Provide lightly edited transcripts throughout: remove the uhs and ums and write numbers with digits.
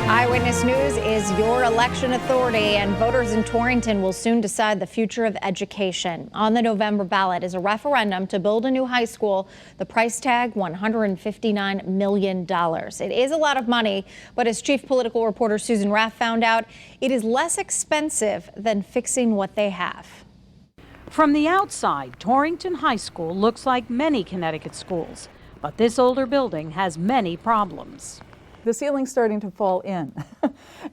Eyewitness News is your election authority, and voters in Torrington will soon decide the future of education. On the November ballot is a referendum to build a new high school. The price tag, $159 million. It is a lot of money, but as chief political reporter Susan Raff found out, it is less expensive than fixing what they have. From the outside, Torrington High School looks like many Connecticut schools, but this older building has many problems. The ceiling's starting to fall in.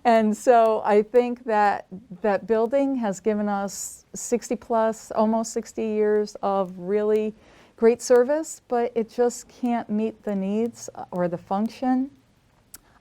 And so I think that that building has given us 60 plus, almost 60 years of really great service, but it just can't meet the needs or the function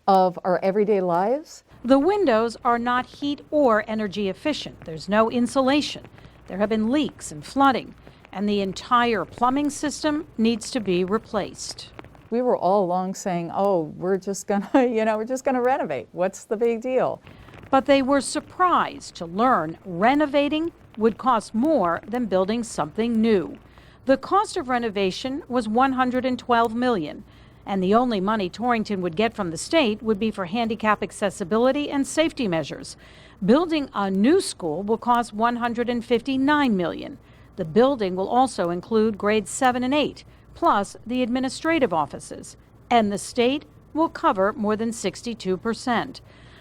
of our everyday lives. The windows are not heat or energy efficient. There's no insulation. There have been leaks and flooding, and the entire plumbing system needs to be replaced. We were all along saying, oh, we're just gonna, we're just gonna renovate. What's the big deal? But they were surprised to learn renovating would cost more than building something new. The cost of renovation was $112 million, and the only money Torrington would get from the state would be for handicap accessibility and safety measures. Building a new school will cost $159 million. The building will also include grades 7 and 8. Plus the administrative offices, and the state will cover more than 62%.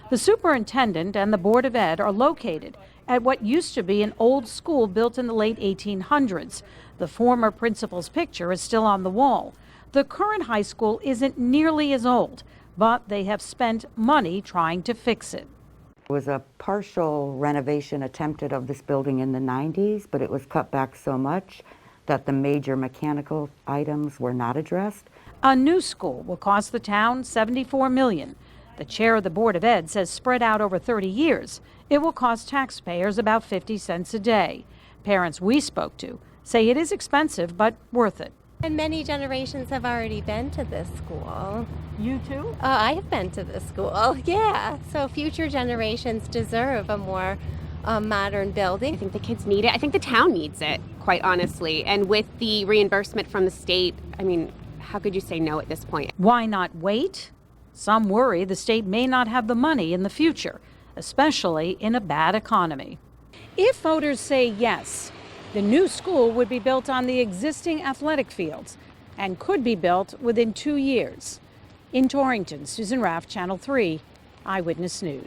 The superintendent and the Board of Ed are located at what used to be an old school built in the late 1800s. The former principal's picture is still on the wall. The current high school isn't nearly as old, but they have spent money trying to fix it. There was a partial renovation attempted of this building in the 90s, but it was cut back so much that the major mechanical items were not addressed. A new school will cost the town $74 million. The chair of the Board of Ed says spread out over 30 years, it will cost taxpayers about 50 cents a day. Parents we spoke to say it is expensive, but worth it. And many generations have already been to this school. You too? I have been to this school, yeah. So future generations deserve a more modern building. I think the kids need it. I think the town needs it, quite honestly. And with the reimbursement from the state, I mean, how could you say no at this point? Why not wait? Some worry the state may not have the money in the future, especially in a bad economy. If voters say yes, the new school would be built on the existing athletic fields and could be built within 2 years. In Torrington, Susan Raff, Channel 3, Eyewitness News.